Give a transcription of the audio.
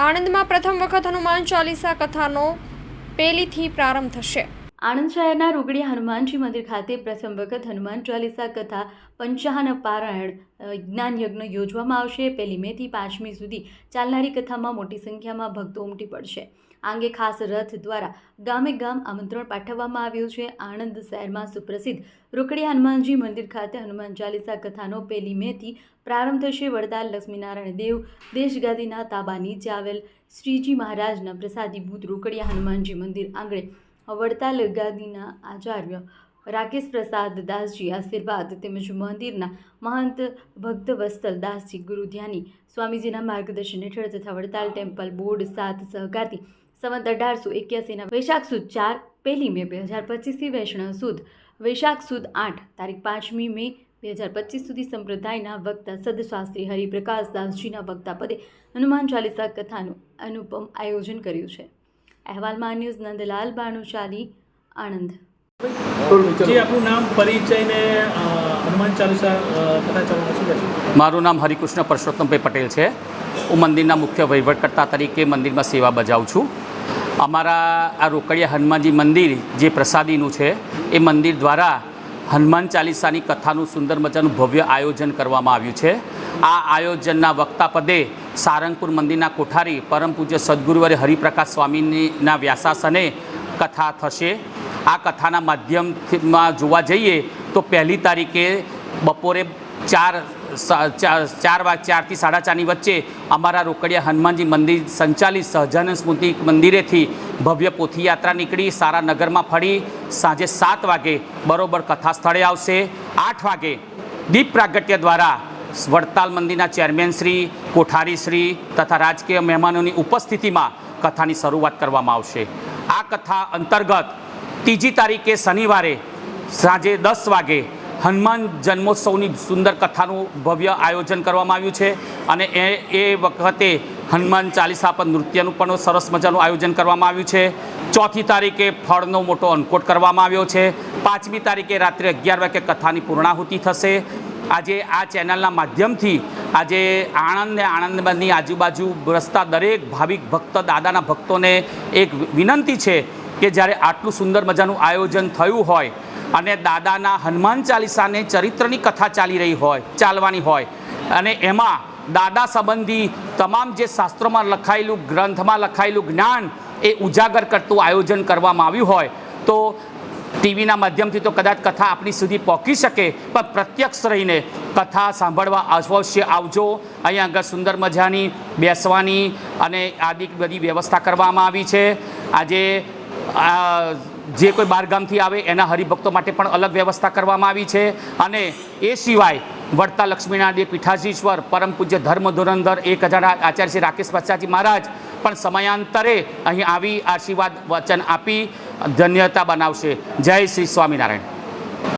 આણંદમાં પ્રથમ વખત હનુમાન ચાલીસા કથાનો પહેલીથી પ્રારંભ થશે। આણંદ શહેરના રોકડિયા હનુમાનજી મંદિર ખાતે પ્રથમ વખત હનુમાન ચાલીસા કથા પંચાહન પારાયણ જ્ઞાન યજ્ઞ યોજવામાં આવશે। 1 મે થી 5 મી સુધી ચાલનારી કથામાં મોટી સંખ્યામાં ભક્તો ઉમટી પડશે। આ અંગે ખાસ રથ દ્વારા ગામે ગામ આમંત્રણ પાઠવવામાં આવ્યું છે। આણંદ શહેરમાં સુપ્રસિદ્ધ રોકડિયા હનુમાનજી મંદિર ખાતે હનુમાન ચાલીસા કથાનો 1 મે થી પ્રારંભ થશે। વડતાલ લક્ષ્મીનારાયણ દેવ દેશગાદીના તાબા નીચે આવેલ શ્રીજી મહારાજના પ્રસાદી ભૂત રોકડિયા હનુમાનજી મંદિર આંગણે વડતાલ ગાદીના આચાર્ય રાકેશ પ્રસાદ દાસજી આશીર્વાદ તેમજ મંદિરના મહંત ભક્ત વત્સલ દાસજી ગુરુ ધ્યાની સ્વામીજીના માર્ગદર્શન હેઠળ તથા વડતાલ ટેમ્પલ બોર્ડ 7 સહકારથી સંવત 1881 વૈશાખ સુદ 4 1 મે 2025 થી વૈષ્ણવ સુદ વૈશાખ સુદ 8 તારીખ 5મી મે 2025 સુધી સંપ્રદાયના વક્તા સદશાસ્ત્રી હરિપ્રકાશ દાસજીના વક્તા પદે હનુમાન ચાલીસા કથાનું અનુપમ આયોજન કર્યું છે। અહેવાલમાં ન્યૂઝ નંદલાલ ભાનુશાલી આણંદ। जी आपનું નામ પરિચય ને હનુમાન ચાલીસા કથા ચાલુ મારું નામ હરિકૃષ્ણ પરસોત્તમભાઈ પટેલ છે। હું મંદિરના મુખ્ય વહીવટકર્તા તરીકે મંદિરમાં સેવા બજાવું છું। અમારા આ રોકડિયા હનુમાનજી મંદિર જે પ્રસાદીનું છે એ મંદિર દ્વારા હનુમાન ચાલીસાની કથાનું સુંદર મજાનું ભવ્ય આયોજન કરવામાં આવ્યું છે। આ આયોજનના વક્તા પદે સારંગપુર મંદિરના કોઠારી પરમ પૂજ્ય સદગુરુવર્ય હરિપ્રકાશ સ્વામીના વ્યાસાસને કથા થશે। આ કથાના માધ્યમમાં જોવા જઈએ તો 1 તારીખે બપોરે 4 થી 4:30 વચ્ચે અમારા રોકડિયા હનુમાનજી મંદિર સંચાલિત સહજાનંદ સ્મૃતિ મંદિરેથી ભવ્ય પોથીયાત્રા નીકળી સારા નગરમાં ફરી સાંજે 7 વાગે બરોબર કથા સ્થળે આવશે। 8 વાગે દીપ પ્રાગટ્ય દ્વારા વડતાલ મંદિરના ચેરમેન શ્રી કોઠારી શ્રી તથા રાજકીય મહેમાનોની ઉપસ્થિતિમાં કથાની શરૂઆત કરવામાં આવશે। આ કથા અંતર્ગત 3જી તારીખે શનિવારે સાંજે 10 વાગે હનુમાન જન્મોત્સવની સુંદર કથાનું ભવ્ય આયોજન કરવામાં આવ્યું છે અને એ વખતે હનુમાન ચાલીસા પર નૃત્યનું પણ સરસ મજાનું આયોજન કરવામાં આવ્યું છે। 4જી તારીખે ફળનો મોટો અન્નકોટ કરવામાં આવ્યો છે। 5મી તારીખે રાત્રે 11 વાગે કથાની પૂર્ણાહુતિ થશે। આજે આ ચેનલના માધ્યમથી આજે આણંદ ને આણંદની આજુબાજુ વસતા દરેક ભાવિક ભક્ત દાદાના ભક્તોને એક વિનંતી છે કે જ્યારે આટલું સુંદર મજાનું આયોજન થયું હોય અને દાદાના હનુમાન ચાલીસાને ચરિત્રની કથા ચાલવાની હોય અને એમાં દાદા સંબંધી તમામ જે શાસ્ત્રોમાં લખાયેલું ગ્રંથમાં લખાયેલું જ્ઞાન એ ઉજાગર કરતું આયોજન કરવામાં આવ્યું હોય તો ટીવીના માધ્યમથી તો કદાચ કથા આપણી સુધી પહોંચી શકે પણ પ્રત્યક્ષ રહીને કથા સાંભળવા અવશ્ય આવજો। અહીંયા આગળ સુંદર મજાની બેસવાની અને આદિ બધી વ્યવસ્થા કરવામાં આવી છે। આજે જે કોઈ બહારગામથી આવે એના હરિભક્તો માટે પણ અલગ વ્યવસ્થા કરવામાં આવી છે અને એ સિવાય વડતાલ લક્ષ્મીનારાયણ દેવ પીઠાધીશ્વર પરમ પૂજ્ય ધર્મ ધોરણધર 1000 આચાર્ય શ્રી રાકેશ પ્રસાદજી મહારાજ પણ સમયાંતરે અહીં આવી આશીર્વાદ વચન આપી ધન્યતા બનાવશે। જય શ્રી સ્વામિનારાયણ।